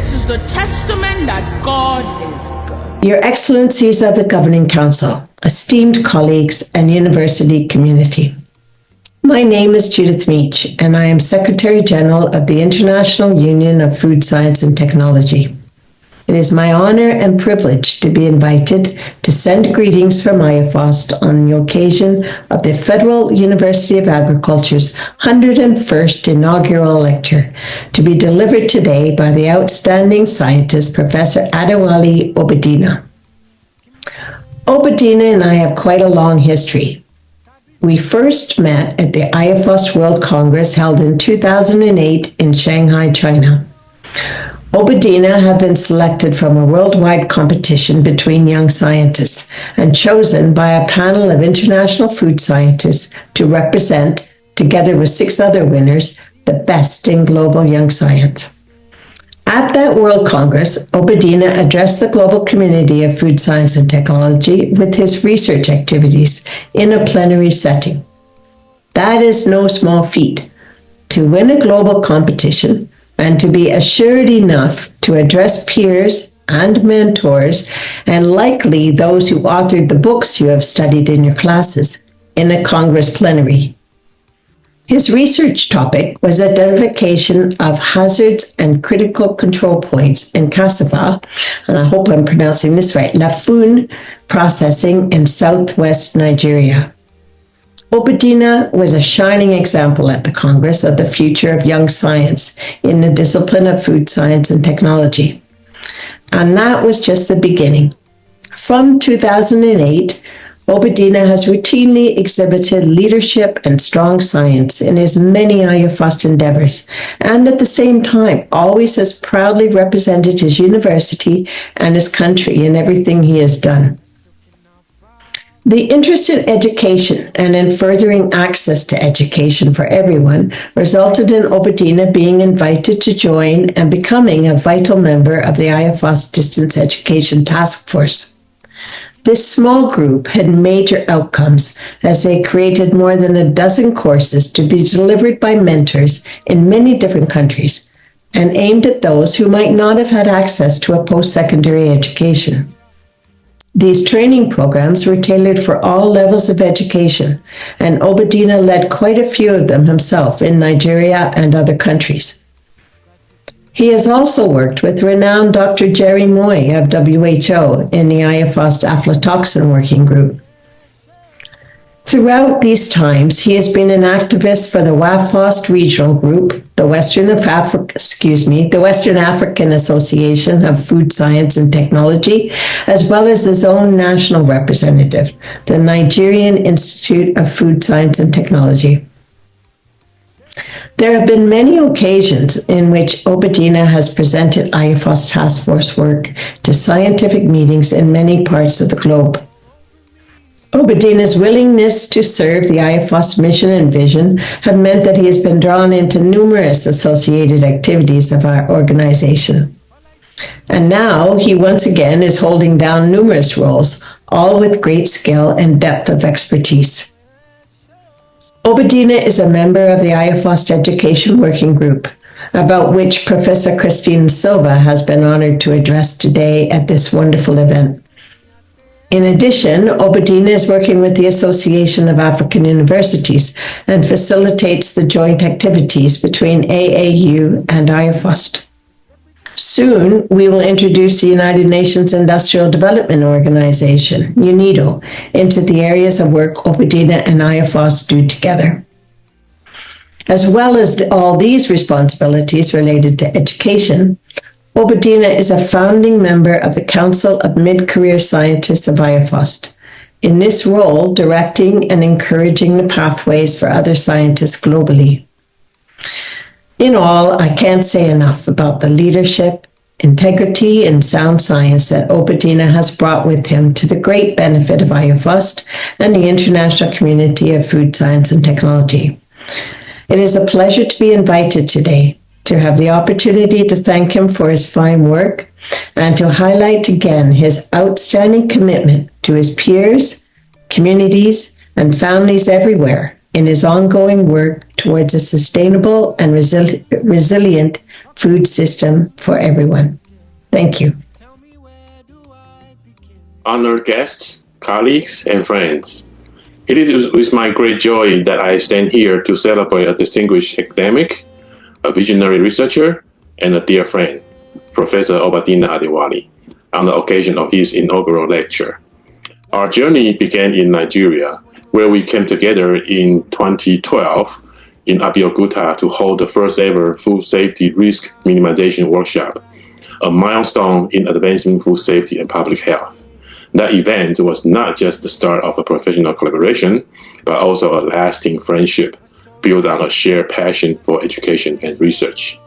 This is the testament that God is good. Your Excellencies of the Governing Council, esteemed colleagues and university community. My name is Judith Meach, and I am Secretary General of the International Union of Food Science and Technology. It is my honor and privilege to be invited to send greetings from IAFOST on the occasion of the Federal University of Agriculture's 101st Inaugural Lecture, to be delivered today by the outstanding scientist, Professor Adewale Obadina. Obadina and I have quite a long history. We first met at the IAFOST World Congress held in 2008 in Shanghai, China. Obadina had been selected from a worldwide competition between young scientists and chosen by a panel of international food scientists to represent, together with 6 other winners, the best in global young science. At that World Congress, Obadina addressed the global community of food science and technology with his research activities in a plenary setting. That is no small feat. To win a global competition and to be assured enough to address peers and mentors, and likely those who authored the books you have studied in your classes, in a Congress plenary. His research topic was identification of hazards and critical control points in cassava, and I hope I'm pronouncing this right, Lafun processing in southwest Nigeria. Obadina was a shining example at the Congress of the future of young science in the discipline of food science and technology. And that was just the beginning. From 2008, Obadina has routinely exhibited leadership and strong science in his many IAFOST endeavors, and at the same time always has proudly represented his university and his country in everything he has done. The interest in education and in furthering access to education for everyone resulted in Obadina being invited to join and becoming a vital member of the IAFOST Distance Education Task Force. This small group had major outcomes as they created more than a dozen courses to be delivered by mentors in many different countries and aimed at those who might not have had access to a post-secondary education. These training programs were tailored for all levels of education, and Obadina led quite a few of them himself in Nigeria and other countries. He has also worked with renowned Dr. Jerry Moy of WHO in the IAFOST aflatoxin working group. Throughout these times, he has been an activist for the WAFOST regional group, the Western African Association of Food Science and Technology, as well as his own national representative, the Nigerian Institute of Food Science and Technology. There have been many occasions in which Obadina has presented IAFOST task force work to scientific meetings in many parts of the globe. Obadina's willingness to serve the IAFOST mission and vision have meant that he has been drawn into numerous associated activities of our organization. And now he once again is holding down numerous roles, all with great skill and depth of expertise. Obadina is a member of the IAFOST Education Working Group, about which Professor Christine Silva has been honored to address today at this wonderful event. In addition, Obadina is working with the Association of African Universities and facilitates the joint activities between AAU and IAFOST. Soon, we will introduce the United Nations Industrial Development Organization, UNIDO, into the areas of work Obadina and IAFOST do together. As well as all these responsibilities related to education, Obadina is a founding member of the Council of Mid-Career Scientists of IAFOST, in this role directing and encouraging the pathways for other scientists globally. In all, I can't say enough about the leadership, integrity, and sound science that Obadina has brought with him to the great benefit of IAFOST and the international community of food science and technology. It is a pleasure to be invited today to have the opportunity to thank him for his fine work and to highlight again his outstanding commitment to his peers, communities, and families everywhere in his ongoing work towards a sustainable and resilient food system for everyone. Thank you. Honored guests, colleagues, and friends, it is with my great joy that I stand here to celebrate a distinguished academic, a visionary researcher, and a dear friend, Professor Obadina Adewale, on the occasion of his inaugural lecture. Our journey began in Nigeria, where we came together in 2012 in Abeokuta to hold the first ever food safety risk minimization workshop, a milestone in advancing food safety and public health. That event was not just the start of a professional collaboration, but also a lasting friendship built on a shared passion for education and research.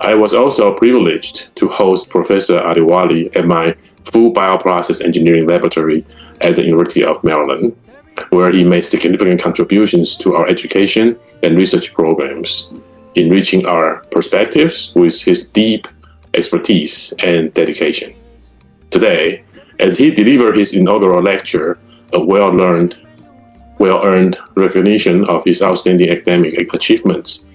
I was also privileged to host Professor Adewale at my Food Bioprocess Engineering Laboratory at the University of Maryland, where he made significant contributions to our education and research programs, enriching our perspectives with his deep expertise and dedication. Today, as he delivered his inaugural lecture, a well-earned recognition of his outstanding academic achievements,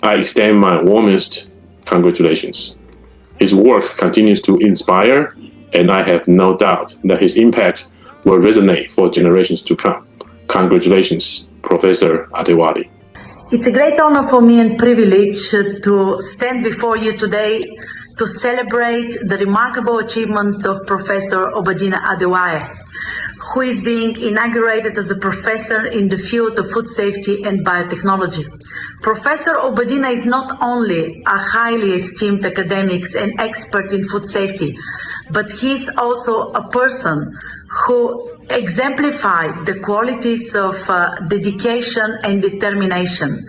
I extend my warmest congratulations. His work continues to inspire, and I have no doubt that his impact will resonate for generations to come. Congratulations, Professor Adewale. It's a great honor for me and privilege to stand before you today to celebrate the remarkable achievement of Professor Obadina Adewale, who is being inaugurated as a professor in the field of food safety and biotechnology. Professor Obadina is not only a highly esteemed academic and expert in food safety, but he is also a person who exemplified the qualities of dedication and determination.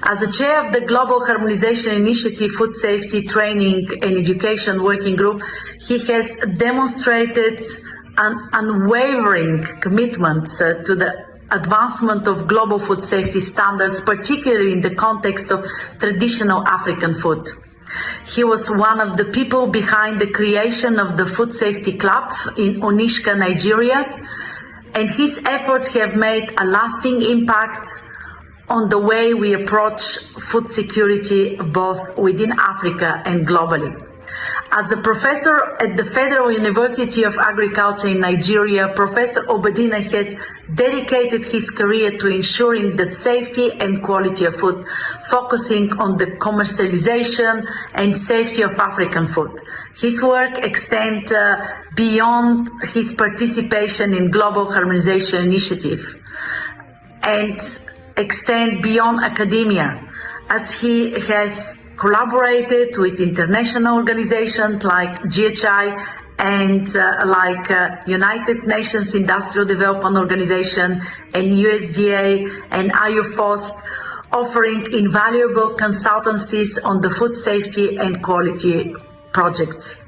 As the chair of the Global Harmonization Initiative Food Safety Training and Education Working Group, he has demonstrated an unwavering commitment to the advancement of global food safety standards, particularly in the context of traditional African food. He was one of the people behind the creation of the Food Safety Club in Onitsha, Nigeria, and his efforts have made a lasting impact on the way we approach food security both within Africa and globally. As a professor at the Federal University of Agriculture in Nigeria, Professor Obadina has dedicated his career to ensuring the safety and quality of food, focusing on the commercialization and safety of African food. His work extends beyond his participation in Global Harmonization Initiative and extend beyond academia, as he has collaborated with international organizations like GHI and United Nations Industrial Development Organization and USDA and IUFOST, offering invaluable consultancies on the food safety and quality projects.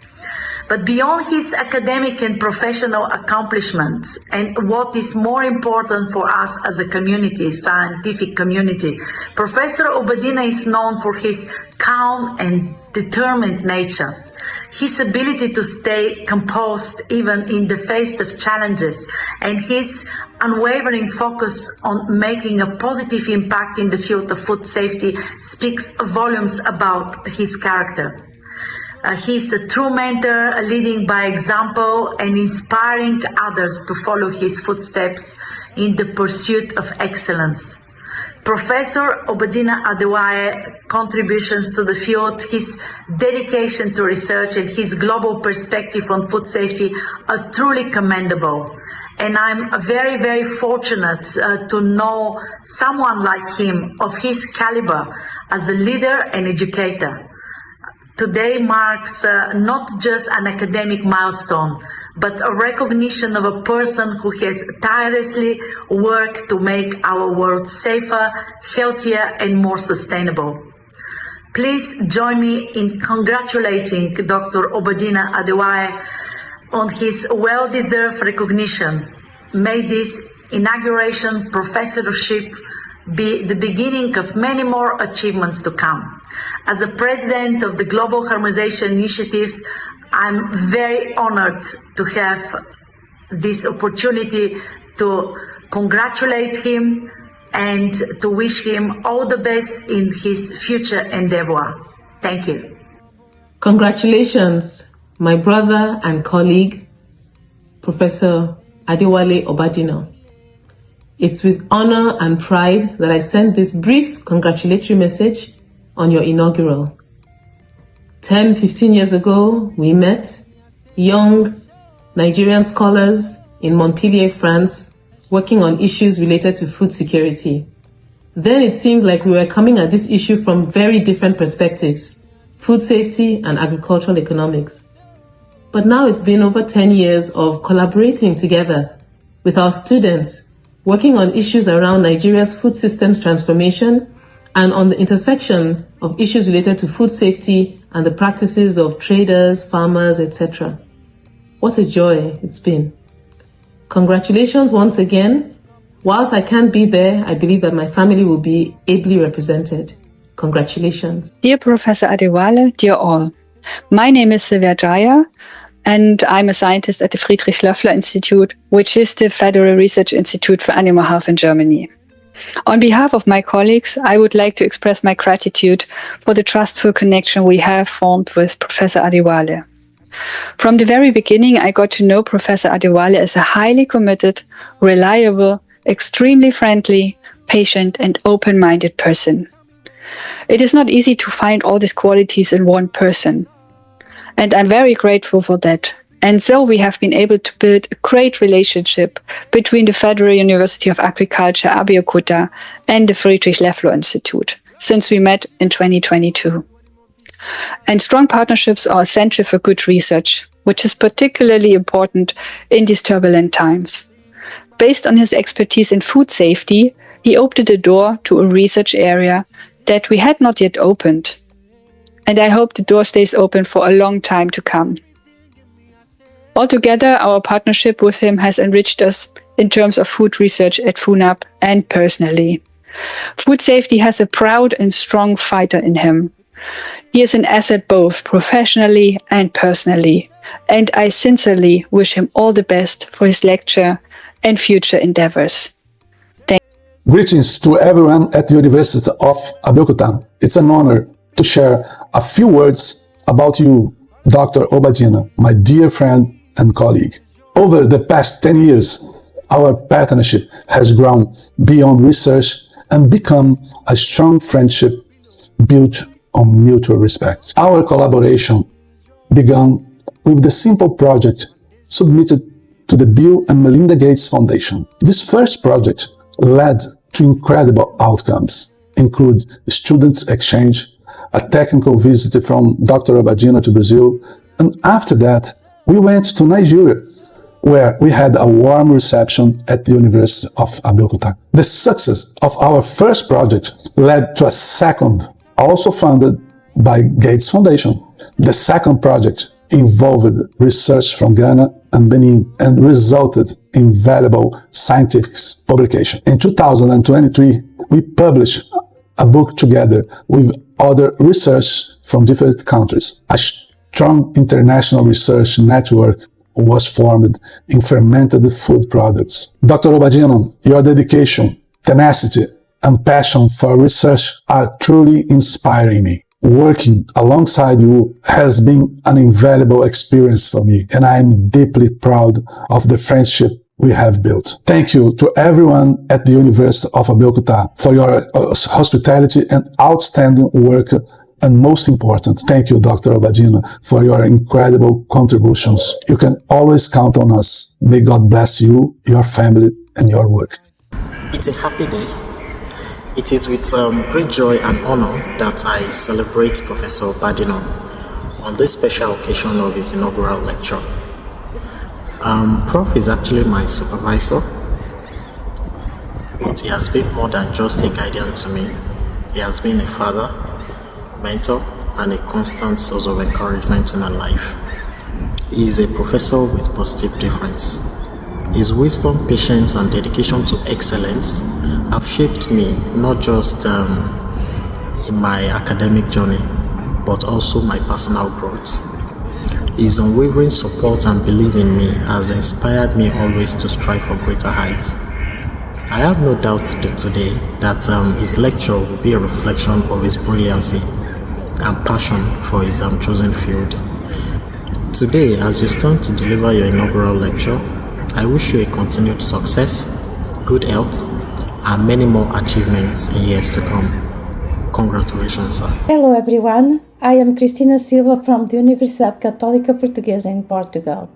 But beyond his academic and professional accomplishments, and what is more important for us as a community, scientific community, Professor Obadina is known for his calm and determined nature, his ability to stay composed even in the face of challenges, and his unwavering focus on making a positive impact in the field of food safety speaks volumes about his character. He's a true mentor, leading by example and inspiring others to follow his footsteps in the pursuit of excellence. Professor Obadina Adewale's contributions to the field, his dedication to research, and his global perspective on food safety are truly commendable. And I'm very, very fortunate to know someone like him of his caliber as a leader and educator. Today marks not just an academic milestone, but a recognition of a person who has tirelessly worked to make our world safer, healthier, and more sustainable. Please join me in congratulating Dr. Obadina Adewale on his well-deserved recognition. May this inauguration professorship be the beginning of many more achievements to come. As a president of the Global Harmonization Initiatives, I'm very honored to have this opportunity to congratulate him and to wish him all the best in his future endeavor. Thank you. Congratulations, my brother and colleague, Professor Adewale Obadina. It's with honor and pride that I send this brief congratulatory message on your inaugural. 10-15 years ago, we met, young Nigerian scholars in Montpellier, France, working on issues related to food security. Then it seemed like we were coming at this issue from very different perspectives, food safety and agricultural economics. But now it's been over 10 years of collaborating together with our students, working on issues around Nigeria's food systems transformation and on the intersection of issues related to food safety and the practices of traders, farmers, etc. What a joy it's been. Congratulations once again. Whilst I can't be there, I believe that my family will be ably represented. Congratulations. Dear Professor Adewale, dear all. My name is Sylvia Dreyer, and I'm a scientist at the Friedrich Loeffler Institute, which is the Federal Research Institute for Animal Health in Germany. On behalf of my colleagues, I would like to express my gratitude for the trustful connection we have formed with Professor Adewale. From the very beginning, I got to know Professor Adewale as a highly committed, reliable, extremely friendly, patient, and open-minded person. It is not easy to find all these qualities in one person, and I'm very grateful for that. And so we have been able to build a great relationship between the Federal University of Agriculture, Abeokuta, and the Friedrich Loeffler Institute since we met in 2022. And strong partnerships are essential for good research, which is particularly important in these turbulent times. Based on his expertise in food safety, he opened the door to a research area that we had not yet opened. And I hope the door stays open for a long time to come. Altogether, our partnership with him has enriched us in terms of food research at FUNAP and personally. Food safety has a proud and strong fighter in him. He is an asset both professionally and personally, and I sincerely wish him all the best for his lecture and future endeavors. Greetings to everyone at the University of Abeokuta. It's an honor to share a few words about you, Dr. Obadina, my dear friend and colleague. Over the past 10 years, our partnership has grown beyond research and become a strong friendship built on mutual respect. Our collaboration began with the simple project submitted to the Bill and Melinda Gates Foundation. This first project led to incredible outcomes, include students exchange, a technical visit from Dr. Obadina to Brazil, and after that, we went to Nigeria, where we had a warm reception at the University of Abeokuta. The success of our first project led to a second, also funded by Gates Foundation. The second project involved research from Ghana and Benin and resulted in valuable scientific publication. In 2023, we published a book together with other research from different countries. A strong international research network was formed in fermented food products. Dr. Obadina, your dedication, tenacity, and passion for research are truly inspiring me. Working alongside you has been an invaluable experience for me, and I am deeply proud of the friendship we have built. Thank you to everyone at the University of Abeokuta for your hospitality and outstanding work. And most important, thank you, Dr. Obadina, for your incredible contributions. You can always count on us. May God bless you, your family, and your work. It's a happy day. It is with great joy and honor that I celebrate Professor Obadina on this special occasion of his inaugural lecture. Prof is actually my supervisor, but he has been more than just a guardian to me. He has been a father, mentor, and a constant source of encouragement in my life. He is a professor with positive difference. His wisdom, patience, and dedication to excellence have shaped me, not just in my academic journey, but also my personal growth. His unwavering support and belief in me has inspired me always to strive for greater heights. I have no doubt that today that his lecture will be a reflection of his brilliancy and passion for his chosen field. Today, as you stand to deliver your inaugural lecture, I wish you a continued success, good health, and many more achievements in years to come. Congratulations, sir. Hello everyone, I am Cristina Silva from the Universidade Católica Portuguesa in Portugal.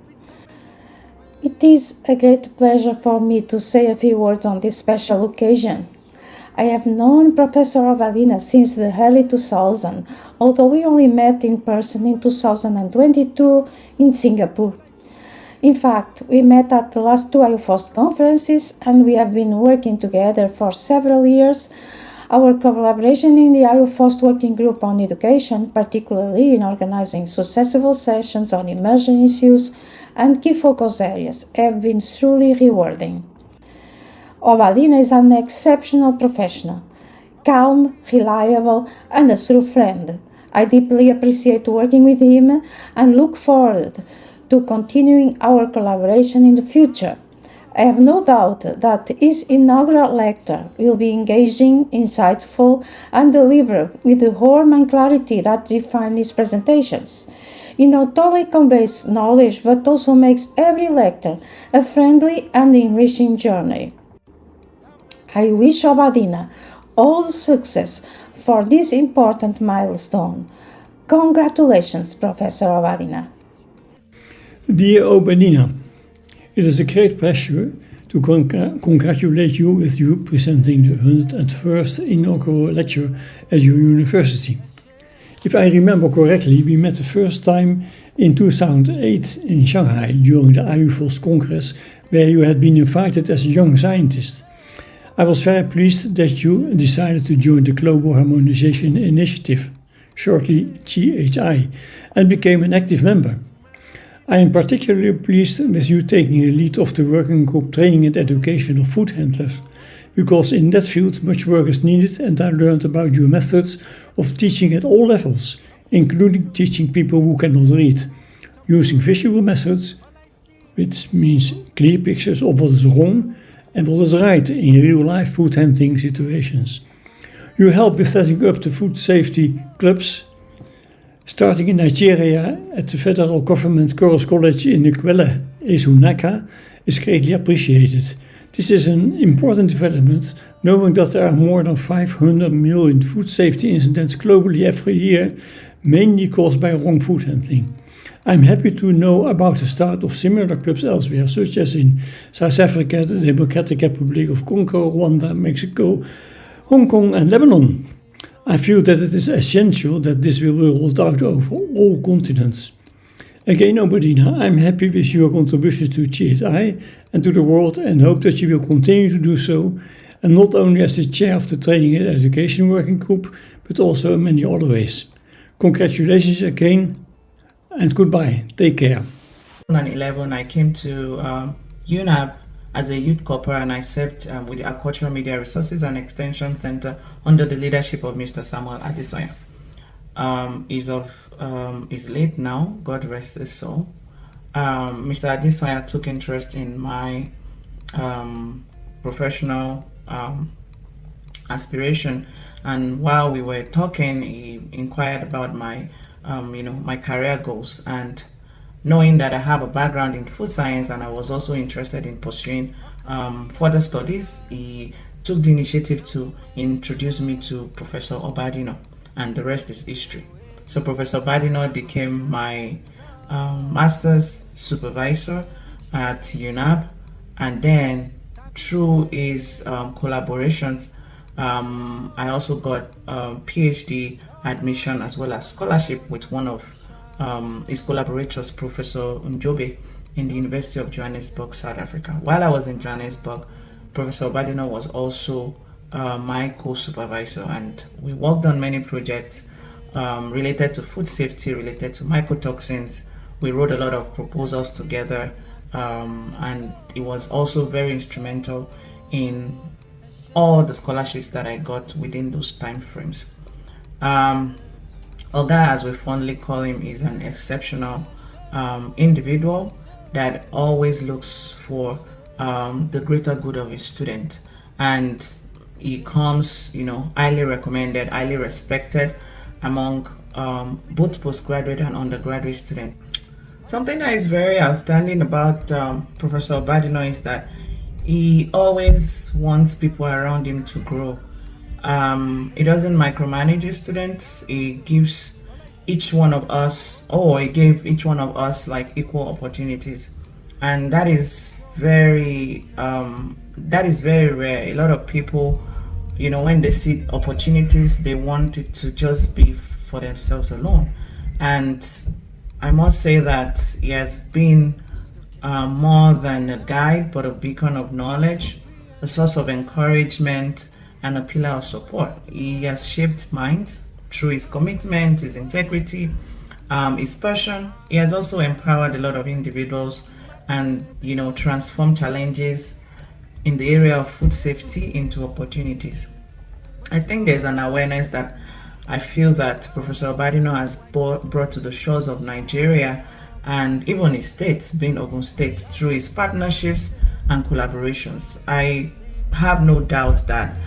It is a great pleasure for me to say a few words on this special occasion. I have known Professor Obadina since the early 2000s, although we only met in person in 2022 in Singapore. In fact, we met at the last two IUFOST conferences and we have been working together for several years. Our collaboration in the IUFOST Working Group on Education, particularly in organizing successful sessions on emerging issues and key focus areas, have been truly rewarding. Obadina is an exceptional professional, calm, reliable, and a true friend. I deeply appreciate working with him and look forward to continuing our collaboration in the future. I have no doubt that his inaugural lecture will be engaging, insightful, and delivered with the warmth and clarity that define his presentations. He not only conveys knowledge but also makes every lecture a friendly and enriching journey. I wish Obadina all success for this important milestone. Congratulations, Professor Obadina. Dear Obadina, it is a great pleasure to congratulate you with you presenting the 101st inaugural lecture at your university. If I remember correctly, we met the first time in 2008 in Shanghai during the IUFOST Congress, where you had been invited as a young scientist. I was very pleased that you decided to join the Global Harmonization Initiative, shortly GHI, and became an active member. I am particularly pleased with you taking the lead of the working group training and education of food handlers, because in that field much work is needed and I learned about your methods of teaching at all levels, including teaching people who cannot read, using visual methods, which means clear pictures of what is wrong and what is right in real-life food handling situations. You help with setting up the food safety clubs, starting in Nigeria at the Federal Government Girls' College in Ikwele, Ezunaka, is greatly appreciated. This is an important development, knowing that there are more than 500 million food safety incidents globally every year, mainly caused by wrong food handling. I'm happy to know about the start of similar clubs elsewhere, such as in South Africa, the Democratic Republic of Congo, Rwanda, Mexico, Hong Kong and Lebanon. I feel that it is essential that this will be rolled out over all continents. Again, Obadina, I'm happy with your contributions to GHI and to the world and hope that you will continue to do so, and not only as the chair of the Training and Education Working Group, but also in many other ways. Congratulations again, and goodbye. Take care. In 2011, I came to UNAB as a youth corps and I served with the Agricultural Media Resources and Extension Center under the leadership of Mr. Samuel Adesoya. He's late now, God rest his soul. Mr. Adesoya took interest in my professional aspiration, and while we were talking, he inquired about my my career goals, and knowing that I have a background in food science and I was also interested in pursuing further studies, he took the initiative to introduce me to Professor Obadina, and the rest is history. So Professor Obadina became my master's supervisor at UNAB, and then through his collaborations, I also got PhD admission as well as scholarship with one of his collaborators, Professor Njobe, in the University of Johannesburg, South Africa. While I was in Johannesburg, Professor Obadina was also my co-supervisor, and we worked on many projects related to food safety, related to mycotoxins. We wrote a lot of proposals together, and it was also very instrumental in all the scholarships that I got within those time frames. Oga, as we fondly call him, is an exceptional individual that always looks for the greater good of his student. and he comes, highly recommended, highly respected among both postgraduate and undergraduate students. Something that is very outstanding about Professor Obadina is that he always wants people around him to grow. He doesn't micromanage his students. He gives each one of us, he gave each one of us like equal opportunities, and that is very rare. A lot of people, when they see opportunities, they want it to just be for themselves alone. And I must say that he has been more than a guide, but a beacon of knowledge, a source of encouragement, and a pillar of support. He has shaped minds through his commitment, his integrity, his passion. He has also empowered a lot of individuals and, transformed challenges in the area of food safety into opportunities. I think there's an awareness that I feel that Professor Obadina has brought to the shores of Nigeria and even his state, being Ogun State, through his partnerships and collaborations. I have no doubt that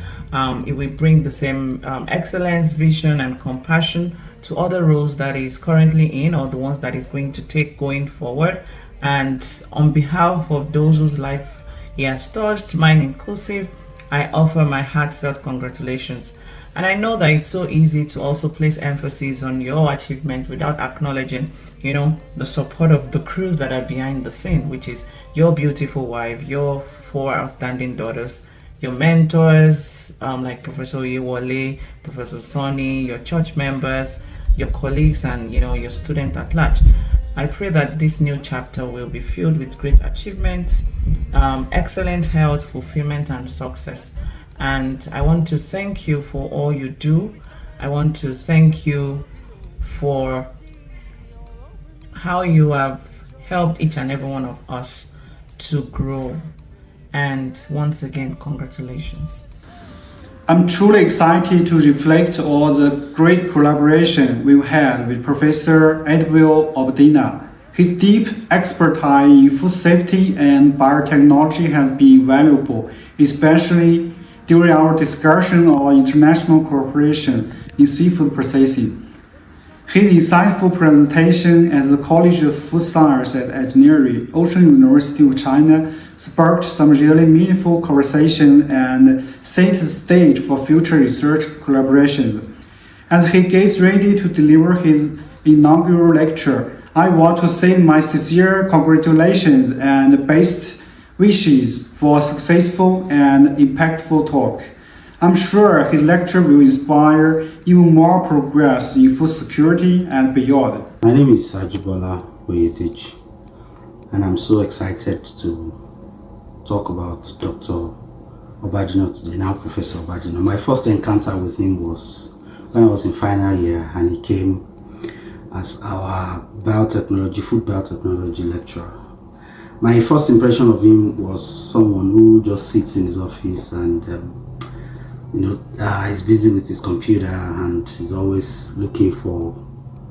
it will bring the same excellence, vision, and compassion to other roles that he's currently in, or the ones that he's going to take going forward. And on behalf of those whose life he has touched, mine inclusive, I offer my heartfelt congratulations. And I know that it's so easy to also place emphasis on your achievement without acknowledging, the support of the crews that are behind the scene, which is your beautiful wife, your 4 outstanding daughters, your mentors, like Professor Oyewole, Professor Sonny, your church members, your colleagues, and your student at large. I pray that this new chapter will be filled with great achievements, excellent health, fulfillment, and success. And I want to thank you for all you do. I want to thank you for how you have helped each and every one of us to grow. And once again, congratulations. I'm truly excited to reflect on the great collaboration we've had with Professor Adewale Obadina. His deep expertise in food safety and biotechnology has been valuable, especially during our discussion on international cooperation in seafood processing. His insightful presentation at the College of Food Science at Engineering, Ocean University of China, sparked some really meaningful conversation and set the stage for future research collaboration. As he gets ready to deliver his inaugural lecture, I want to send my sincere congratulations and best wishes for a successful and impactful talk. I'm sure his lecture will inspire even more progress in food security and beyond. My name is Adewale Olusegun, and I'm so excited to talk about Dr. Obadina today, now Professor Obadina. My first encounter with him was when I was in final year, and he came as our food biotechnology lecturer. My first impression of him was someone who just sits in his office and he's busy with his computer and he's always looking for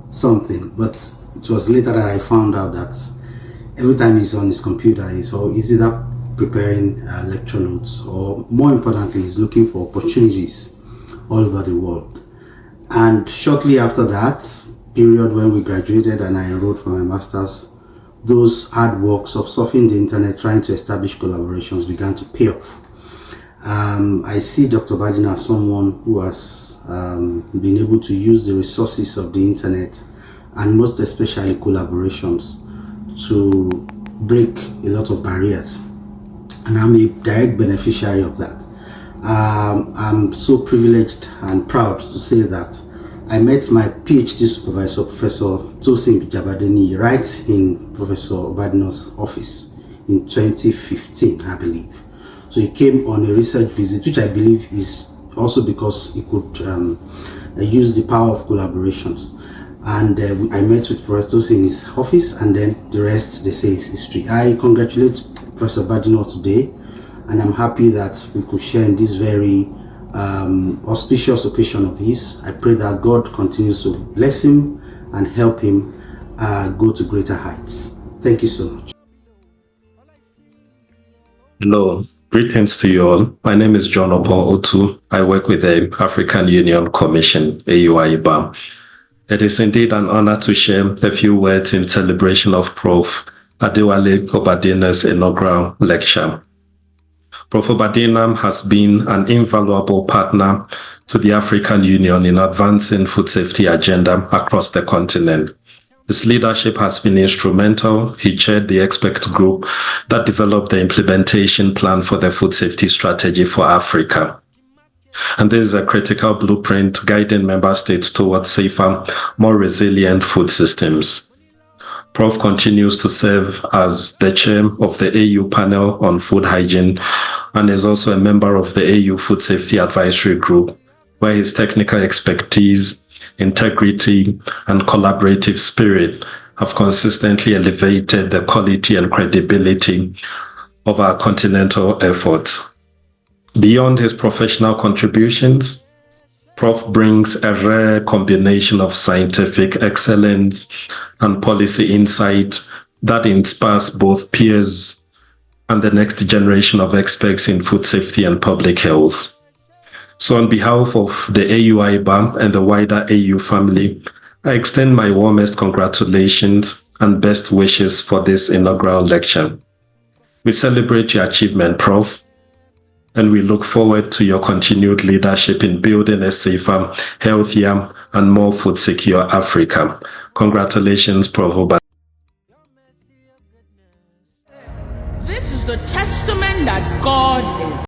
something. But it was later that I found out that every time he's on his computer, he's either preparing lecture notes, or more importantly, he's looking for opportunities all over the world. And shortly after that period, when we graduated and I enrolled for my master's, those hard works of surfing the internet, trying to establish collaborations, began to pay off. I see Dr. Obadina as someone who has been able to use the resources of the internet, and most especially collaborations, to break a lot of barriers. And I'm a direct beneficiary of that. I'm so privileged and proud to say that I met my PhD supervisor, Professor Tosin Jabadeni, right in Professor Obadina's office in 2015, I believe. So he came on a research visit, which I believe is also because he could use the power of collaborations. And I met with Professor Tosin in his office, and then the rest, they say, is history. I congratulate Professor Obadina today, and I'm happy that we could share in this very auspicious occasion of his. I pray that God continues to bless him and help him go to greater heights. Thank you so much. Hello, Greetings to you all. My name is John Opon Otu. I work with the African Union Commission, AUIBAM. It is indeed an honor to share a few words in celebration of Prof. Adewale Obadina's inaugural lecture. Prof. Obadina has been an invaluable partner to the African Union in advancing food safety agenda across the continent. His leadership has been instrumental. He chaired the expert group that developed the implementation plan for the food safety strategy for Africa. And this is a critical blueprint guiding member states towards safer, more resilient food systems. Prof continues to serve as the chair of the AU panel on food hygiene and is also a member of the AU Food Safety Advisory Group, where his technical expertise, integrity, and collaborative spirit have consistently elevated the quality and credibility of our continental efforts. Beyond his professional contributions, Prof brings a rare combination of scientific excellence and policy insight that inspires both peers and the next generation of experts in food safety and public health. So on behalf of the AUIBAM and the wider AU family, I extend my warmest congratulations and best wishes for this inaugural lecture. We celebrate your achievement, Prof, and we look forward to your continued leadership in building a safer, healthier, and more food-secure Africa. Congratulations, Prof. Obadina. This is the testament that God is